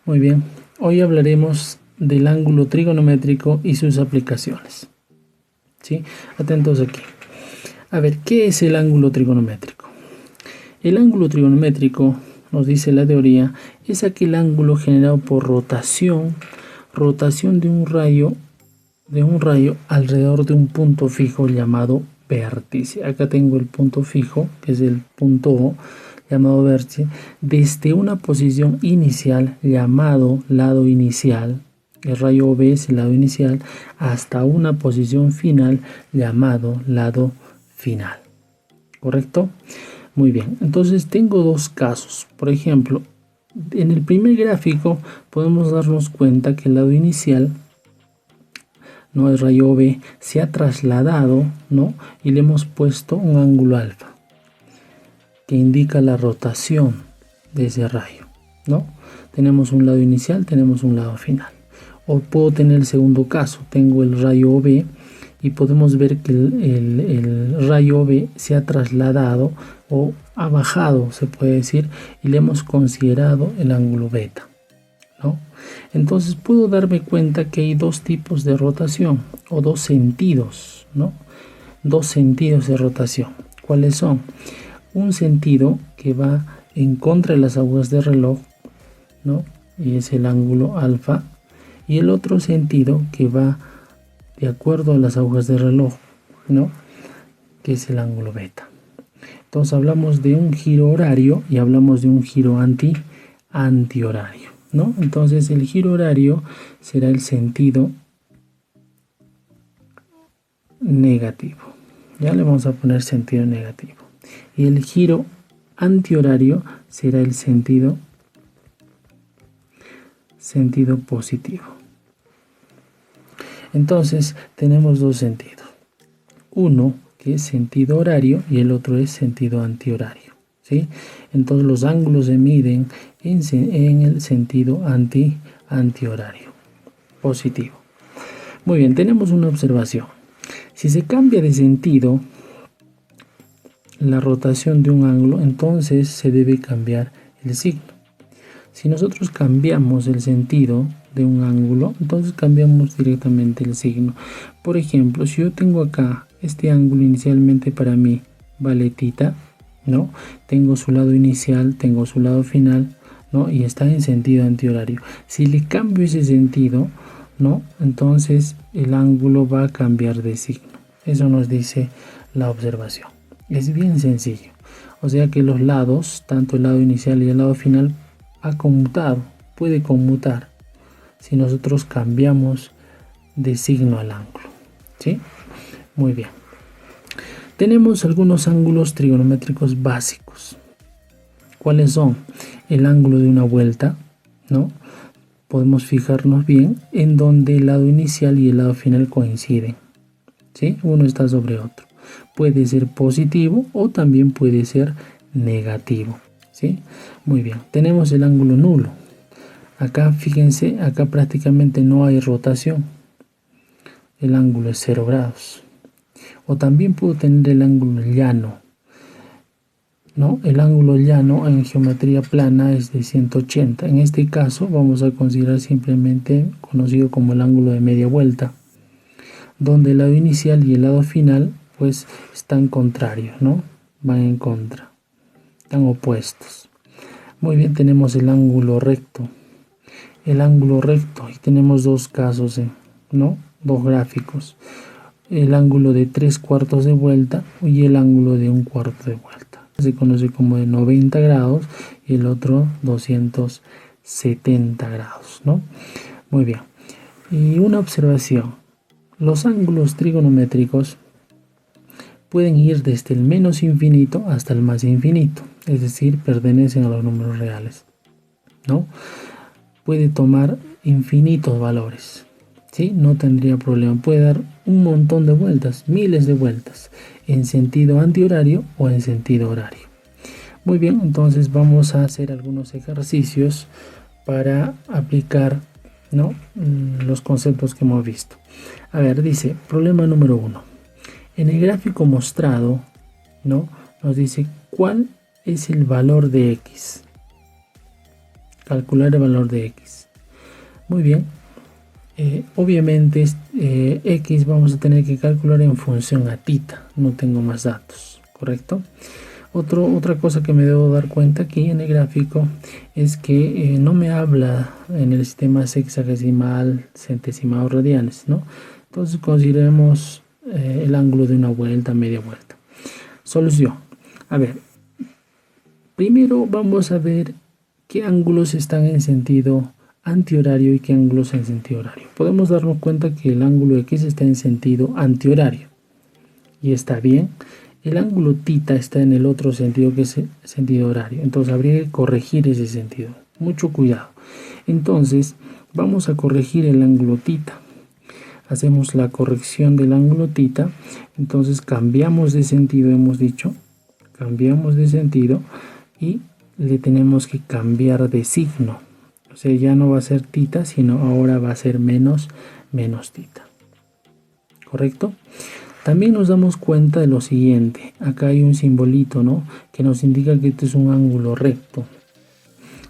Muy bien, hoy hablaremos del ángulo trigonométrico y sus aplicaciones. ¿Sí? Atentos aquí. A ver, ¿qué es el ángulo trigonométrico? El ángulo trigonométrico, nos dice la teoría, es aquel ángulo generado por rotación de un rayo alrededor de un punto fijo llamado vértice. Acá tengo el punto fijo, que es el punto O, llamado vértice, desde una posición inicial llamado lado inicial, el rayo OB es el lado inicial, hasta una posición final llamado lado final. ¿Correcto? Muy bien, entonces tengo dos casos. Por ejemplo, en el primer gráfico podemos darnos cuenta que el lado inicial, ¿no?, el rayo OB se ha trasladado, ¿no?, y le hemos puesto un ángulo alfa que indica la rotación de ese rayo, ¿no? Tenemos un lado inicial, tenemos un lado final. O puedo tener el segundo caso, tengo el rayo OB y podemos ver que el rayo OB se ha trasladado o ha bajado, se puede decir, y le hemos considerado el ángulo beta, ¿no? Entonces puedo darme cuenta que hay dos tipos de rotación o dos sentidos, ¿no? Dos sentidos de rotación. ¿Cuáles son? Un sentido que va en contra de las agujas de reloj, ¿no?, y es el ángulo alfa, y el otro sentido que va de acuerdo a las agujas de reloj, ¿no?, que es el ángulo beta. Entonces hablamos de un giro horario y hablamos de un giro antihorario, ¿no? Entonces el giro horario será el sentido negativo. Ya le vamos a poner sentido negativo. Y el giro antihorario será el sentido positivo. Entonces tenemos dos sentidos. Uno que es sentido horario y el otro es sentido antihorario, ¿sí? Entonces los ángulos se miden en el sentido antihorario positivo. Muy bien, tenemos una observación. Si se cambia de sentido la rotación de un ángulo, entonces se debe cambiar el signo. Si nosotros cambiamos el sentido de un ángulo, entonces cambiamos directamente el signo. Por ejemplo, si yo tengo acá este ángulo inicialmente para mí vale θ, ¿no? Tengo su lado inicial, tengo su lado final, ¿no?, y está en sentido antihorario. Si le cambio ese sentido, ¿no?, entonces el ángulo va a cambiar de signo. Eso nos dice la observación. Es bien sencillo. O sea que los lados, tanto el lado inicial y el lado final, ha conmutado, puede conmutar si nosotros cambiamos de signo al ángulo, ¿sí? Muy bien. Tenemos algunos ángulos trigonométricos básicos. ¿Cuáles son? El ángulo de una vuelta, ¿no? Podemos fijarnos bien en donde el lado inicial y el lado final coinciden, ¿sí? Uno está sobre otro. Puede ser positivo o también puede ser negativo, ¿sí? Muy bien. Tenemos el ángulo nulo. Acá, fíjense, acá prácticamente no hay rotación. El ángulo es 0 grados. O también puedo tener el ángulo llano, ¿no? El ángulo llano en geometría plana es de 180. En este caso vamos a considerar simplemente conocido como el ángulo de media vuelta, donde el lado inicial y el lado final pues están contrarios, ¿no? Van en contra, están opuestos. Muy bien, tenemos el ángulo recto. El ángulo recto, y tenemos dos casos, ¿no? Dos gráficos. El ángulo de 3/4 de vuelta y el ángulo de 1/4 de vuelta. Se conoce como de 90 grados y el otro 270 grados, ¿no? Muy bien. Y una observación. Los ángulos trigonométricos pueden ir desde el menos infinito hasta el más infinito, es decir, pertenecen a los números reales, ¿no? Puede tomar infinitos valores, ¿sí? No tendría problema. Puede dar un montón de vueltas, miles de vueltas, en sentido antihorario o en sentido horario. Muy bien, entonces vamos a hacer algunos ejercicios para aplicar, ¿no?, los conceptos que hemos visto. A ver, dice, problema número 1. En el gráfico mostrado, ¿no?, nos dice cuál es el valor de x. calcular el valor de x. Muy bien. Obviamente x vamos a tener que calcular en función a tita, no tengo más datos, ¿correcto? Otra cosa que me debo dar cuenta aquí en el gráfico es que no me habla en el sistema sexagesimal, centesimal o radianes, ¿no? Entonces consideremos el ángulo de una vuelta, media vuelta. Solución. A ver, primero vamos a ver qué ángulos están en sentido antihorario y qué ángulos en sentido horario. Podemos darnos cuenta que el ángulo X está en sentido antihorario y está bien. El ángulo tita está en el otro sentido, que es el sentido horario. Entonces habría que corregir ese sentido. Mucho cuidado. Entonces vamos a corregir el ángulo tita. Hacemos la corrección del ángulo tita. Entonces cambiamos de sentido, hemos dicho. Cambiamos de sentido y le tenemos que cambiar de signo. O sea, ya no va a ser tita, sino ahora va a ser menos tita. ¿Correcto? También nos damos cuenta de lo siguiente. Acá hay un simbolito, ¿no? Que nos indica que este es un ángulo recto.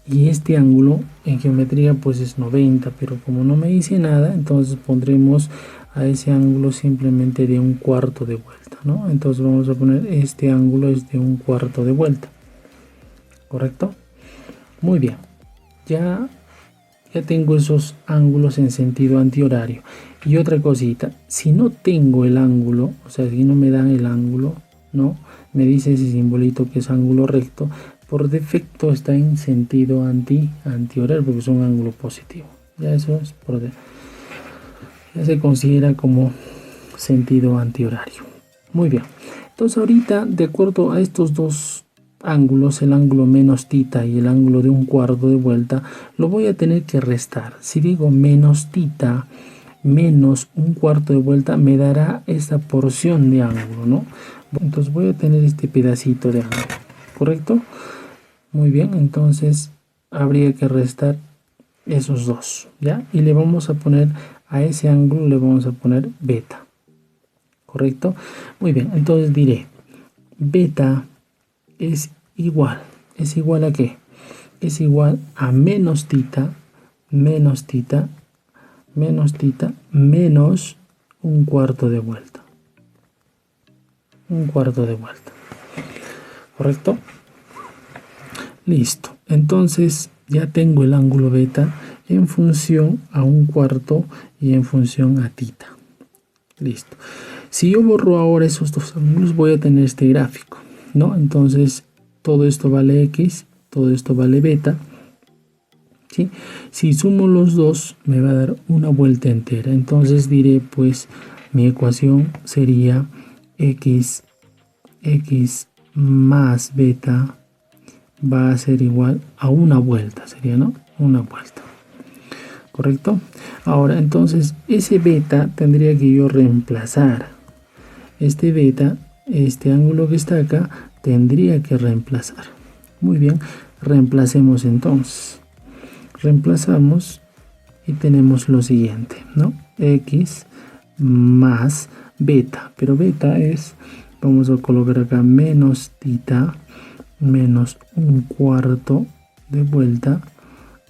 Y este ángulo en geometría pues es 90, pero como no me dice nada, entonces pondremos a ese ángulo simplemente de un cuarto de vuelta, ¿no? Entonces vamos a poner este ángulo es de un cuarto de vuelta. ¿Correcto? Muy bien. Ya tengo esos ángulos en sentido antihorario. Y otra cosita, si no tengo el ángulo, o sea, si no me dan el ángulo, ¿no? Me dice ese simbolito que es ángulo recto, por defecto está en sentido antihorario porque es un ángulo positivo. Ya eso es ya se considera como sentido antihorario. Muy bien. Entonces ahorita, de acuerdo a estos dos ángulos, el ángulo menos tita y el ángulo de un cuarto de vuelta, lo voy a tener que restar. Si digo menos tita menos un cuarto de vuelta, me dará esta porción de ángulo, ¿no? Entonces voy a tener este pedacito de ángulo, ¿correcto? Muy bien, entonces habría que restar esos dos, ¿ya? Y le vamos a poner a ese ángulo, le vamos a poner beta, ¿correcto? Muy bien, entonces diré beta es igual a ¿qué? Es igual a menos tita menos un cuarto de vuelta. Un cuarto de vuelta. ¿Correcto? Listo. Entonces ya tengo el ángulo beta en función a un cuarto y en función a tita. Listo. Si yo borro ahora esos dos ángulos, voy a tener este gráfico, ¿no? Entonces todo esto vale x, todo esto vale beta. ¿Sí? Si sumo los dos me va a dar una vuelta entera. Entonces diré pues mi ecuación sería x más beta va a ser igual a una vuelta, sería, ¿no? Una vuelta. ¿Correcto? Ahora entonces ese beta tendría que yo reemplazar. Este beta, este ángulo que está acá, tendría que reemplazar. Muy bien, reemplacemos entonces. Reemplazamos y tenemos lo siguiente, ¿no? X más beta, pero beta es, vamos a colocar acá menos tita menos un cuarto de vuelta.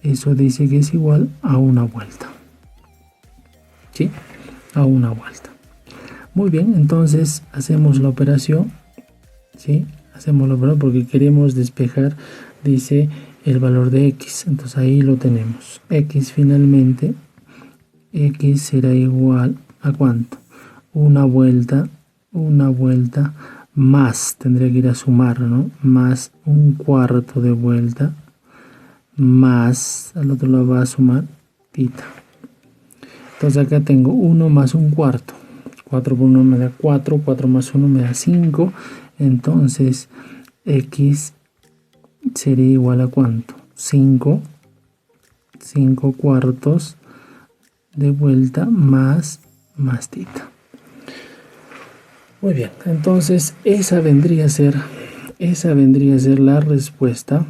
Eso dice que es igual a una vuelta, ¿sí? A una vuelta. Muy bien, entonces hacemos la operación, ¿sí? Hacemos la operación porque queremos despejar, dice el valor de x, entonces ahí lo tenemos. X finalmente, x será igual a ¿cuánto? Una vuelta más, tendría que ir a sumar, ¿no? Más un cuarto de vuelta más, al otro lado va a sumar tita. Entonces acá tengo 1 más un cuarto. 4 por 1 me da 4, 4 más 1 me da 5. Entonces x sería igual a ¿cuánto? 5 cuartos de vuelta más tita. Muy bien, entonces esa vendría a ser la respuesta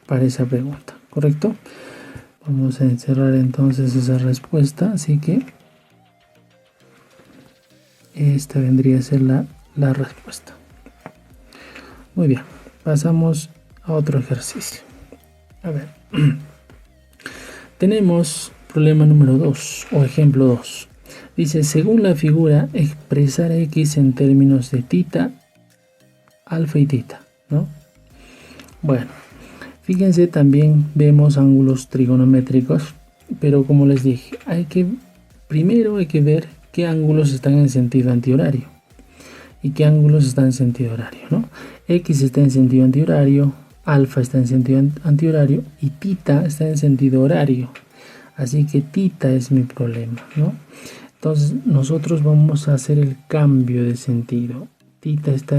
para esa pregunta, ¿correcto? Vamos a encerrar entonces esa respuesta, así que esta vendría a ser la respuesta. Muy bien, pasamos a otro ejercicio. A ver, tenemos problema número 2 o ejemplo 2. Dice, según la figura, expresar x en términos de tita, alfa y tita, ¿no? Bueno, fíjense, también vemos ángulos trigonométricos, pero como les dije, primero hay que ver qué ángulos están en sentido antihorario y qué ángulos están en sentido horario, ¿no? X está en sentido antihorario, alfa está en sentido antihorario y tita está en sentido horario. Así que tita es mi problema, ¿no? Entonces nosotros vamos a hacer el cambio de sentido. Tita está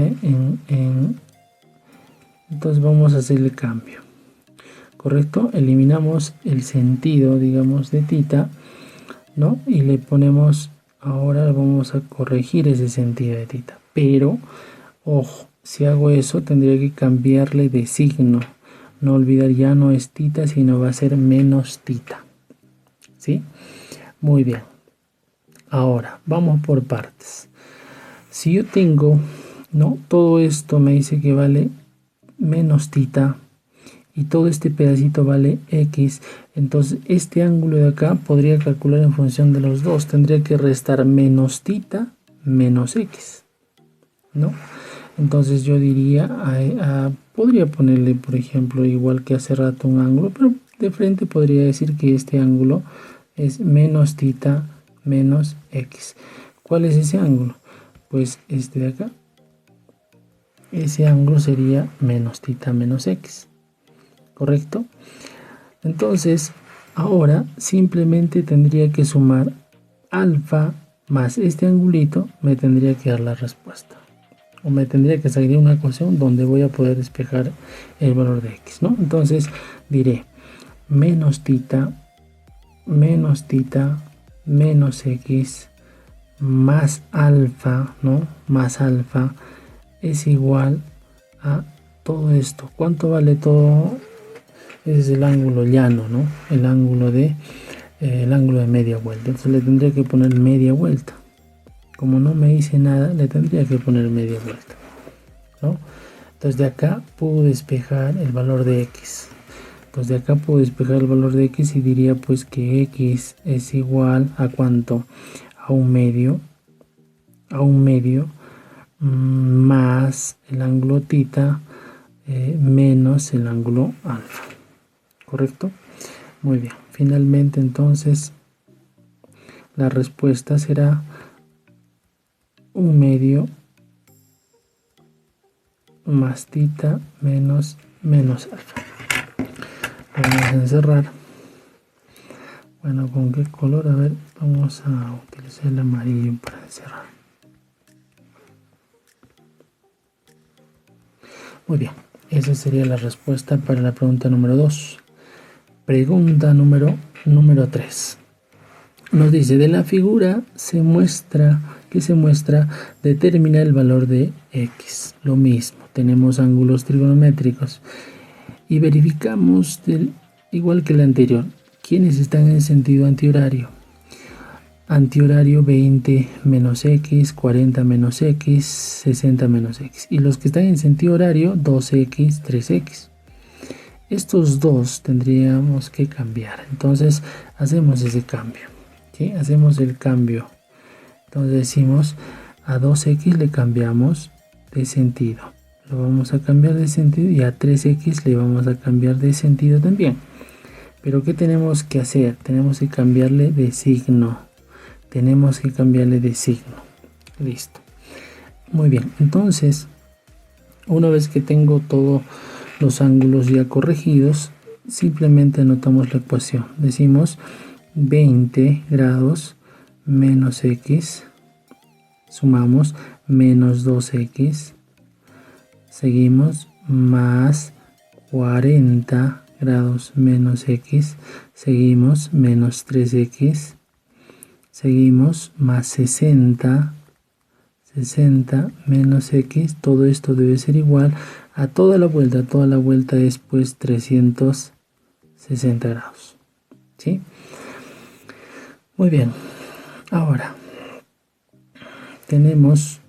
entonces vamos a hacer el cambio. ¿Correcto? Eliminamos el sentido, digamos, de tita, ¿no? Y le ponemos, ahora vamos a corregir ese sentido de tita. Pero, ojo, si hago eso tendría que cambiarle de signo. No olvidar, ya no es tita, sino va a ser menos tita. ¿Sí? Muy bien. Ahora, vamos por partes. Si yo tengo, ¿no? Todo esto me dice que vale menos tita y todo este pedacito vale x, entonces este ángulo de acá podría calcular en función de los dos. Tendría que restar menos tita menos x, ¿no? Entonces yo diría, podría ponerle, por ejemplo, igual que hace rato, un ángulo, pero de frente podría decir que este ángulo es menos tita menos x. ¿Cuál es ese ángulo? Pues este de acá. Ese ángulo sería menos tita menos x. ¿Correcto? Entonces, ahora simplemente tendría que sumar alfa más este angulito, me tendría que dar la respuesta. O me tendría que salir una ecuación donde voy a poder despejar el valor de x, ¿no? Entonces diré menos tita menos x más alfa, ¿no? Más alfa es igual a todo esto. ¿Cuánto vale todo? Ese es el ángulo llano, ¿no? El ángulo de media vuelta. Entonces le tendría que poner media vuelta. Como no me dice nada, le tendría que poner media vuelta, ¿no? Entonces de acá puedo despejar el valor de x. Entonces de acá puedo despejar el valor de x y diría pues que x es igual a ¿cuánto? A un medio más el ángulo tita menos el ángulo alfa. ¿Correcto? Muy bien. Finalmente entonces la respuesta será un medio más tita menos alfa. Vamos a encerrar. Bueno, ¿con qué color? A ver, vamos a utilizar el amarillo para encerrar. Muy bien, esa sería la respuesta para la pregunta número 2. Pregunta número 3. Nos dice, de la figura determina el valor de x. Lo mismo, tenemos ángulos trigonométricos y verificamos igual que el anterior, ¿quiénes están en sentido antihorario? Antihorario 20 menos x, 40 menos x, 60 menos x. Y los que están en sentido horario, 2x, 3x. Estos dos tendríamos que cambiar. Entonces hacemos ese cambio. ¿Sí? Hacemos el cambio. Entonces decimos a 2x le cambiamos de sentido. Lo vamos a cambiar de sentido y a 3x le vamos a cambiar de sentido también. Pero ¿qué tenemos que hacer? Tenemos que cambiarle de signo. Listo. Muy bien. Entonces, una vez que tengo todos los ángulos ya corregidos, simplemente anotamos la ecuación. Decimos 20 grados menos x, sumamos menos 2x, seguimos más 40 grados menos x, seguimos menos 3x, seguimos más 60 menos x, todo esto debe ser igual a toda la vuelta es pues 360 grados, ¿sí? Muy bien, ahora tenemos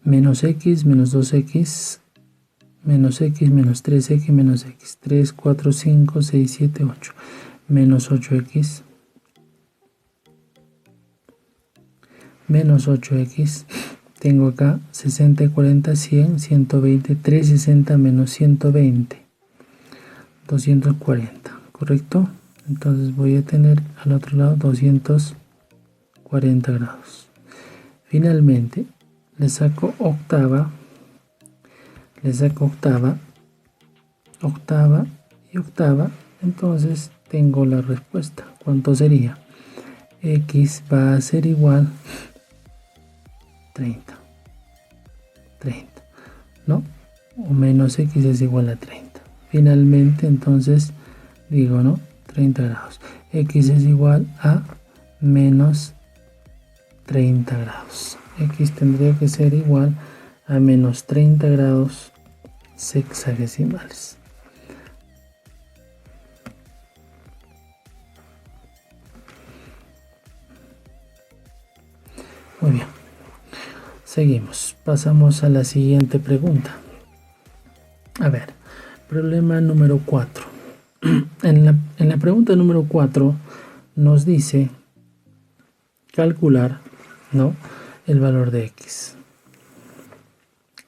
menos x, menos 2x, menos x menos 3x menos x, 3, 4, 5, 6, 7, 8, menos 8x, menos 8x, tengo acá 60 y 40, 100, 120, 360 menos 120, 240, ¿correcto? Entonces voy a tener al otro lado 240 grados. Finalmente, le saco octava, octava y octava, entonces tengo la respuesta. ¿Cuánto sería? X va a ser igual 30, ¿no? O menos x es igual a 30. Finalmente, entonces, digo, ¿no? 30 grados. X es igual a menos 30 grados. X tendría que ser igual a menos 30 grados sexagesimales. Muy bien. Seguimos. Pasamos a la siguiente pregunta. A ver, problema número 4. En la pregunta número 4 nos dice calcular, ¿no?, el valor de x.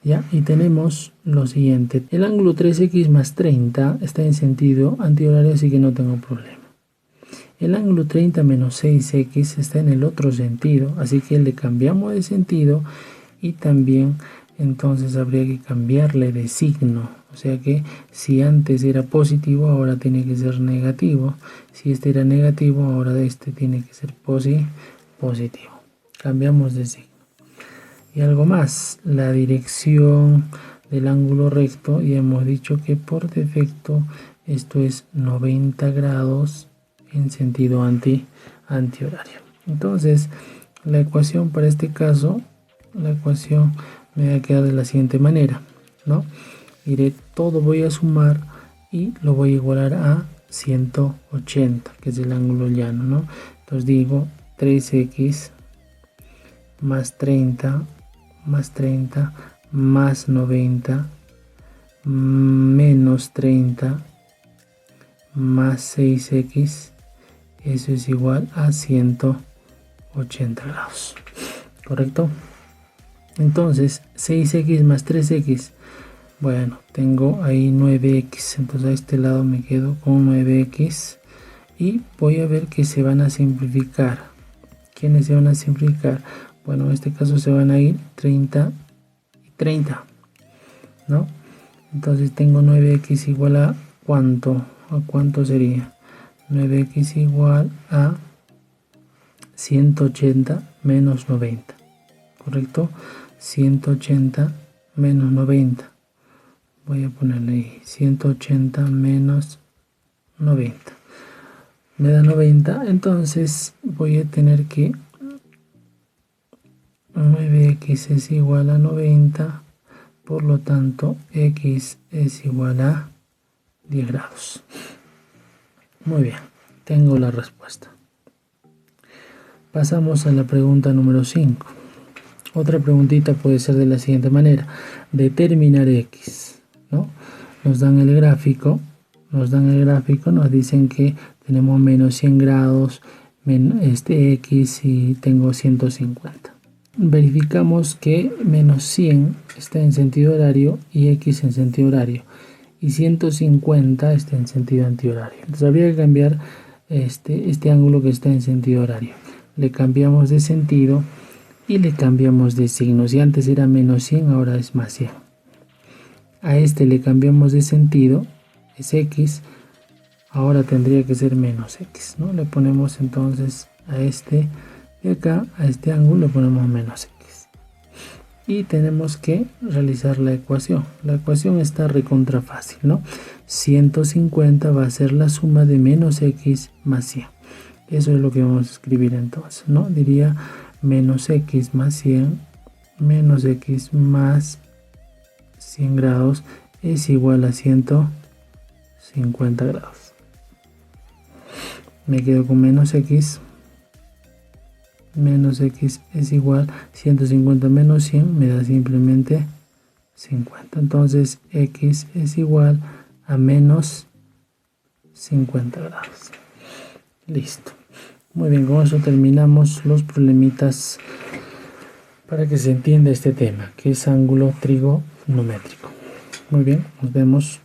¿Ya? Y tenemos lo siguiente. El ángulo 3x más 30 está en sentido antihorario, así que no tengo problema. El ángulo 30 menos 6x está en el otro sentido, así que le cambiamos de sentido y también entonces habría que cambiarle de signo. O sea que si antes era positivo, ahora tiene que ser negativo. Si este era negativo, ahora este tiene que ser positivo. Cambiamos de signo. Y algo más, la dirección del ángulo recto, ya hemos dicho que por defecto esto es 90 grados en sentido antihorario. Entonces, la ecuación para este caso, la ecuación me va a quedar de la siguiente manera, ¿no? Diré todo, voy a sumar y lo voy a igualar a 180, que es el ángulo llano, ¿no? Entonces digo 3x más 30 más 90 menos 30 más 6x, eso es igual a 180 grados, ¿correcto? Entonces 6x más 3x, bueno, tengo ahí 9x, entonces a este lado me quedo con 9x y voy a ver que se van a simplificar. ¿Quiénes se van a simplificar? Bueno, en este caso se van a ir 30 y 30, ¿no? Entonces tengo 9x igual a ¿cuánto? ¿A cuánto sería? 9x igual a 180 menos 90, ¿correcto? 180 menos 90. Voy a ponerle ahí 180 menos 90. Me da 90, entonces voy a tener que 9x es igual a 90, por lo tanto x es igual a 10 grados. Muy bien, tengo la respuesta. Pasamos a la pregunta número 5. Otra preguntita puede ser de la siguiente manera: determinar x, ¿no? Nos dan el gráfico, nos dicen que tenemos menos 100 grados, x y tengo 150. Verificamos que menos 100 está en sentido horario y x en sentido horario, y 150 está en sentido antihorario. Entonces habría que cambiar este ángulo que está en sentido horario. Le cambiamos de sentido y le cambiamos de signo. Si antes era menos 100, ahora es más 100. A este le cambiamos de sentido, es x, ahora tendría que ser menos x, ¿no? Le ponemos entonces a este de acá, a este ángulo le ponemos menos x. Y tenemos que realizar la ecuación. La ecuación está recontra fácil, ¿no? 150 va a ser la suma de menos x más 100. Eso es lo que vamos a escribir entonces, ¿no? Diría menos x más 100, menos x más 100 grados es igual a 150 grados. Me quedo con menos x es igual 150 menos 100 me da simplemente 50. Entonces X es igual a menos 50 grados. Listo. Muy bien, con eso terminamos los problemitas para que se entienda este tema, que es ángulo trigonométrico. Muy bien, nos vemos.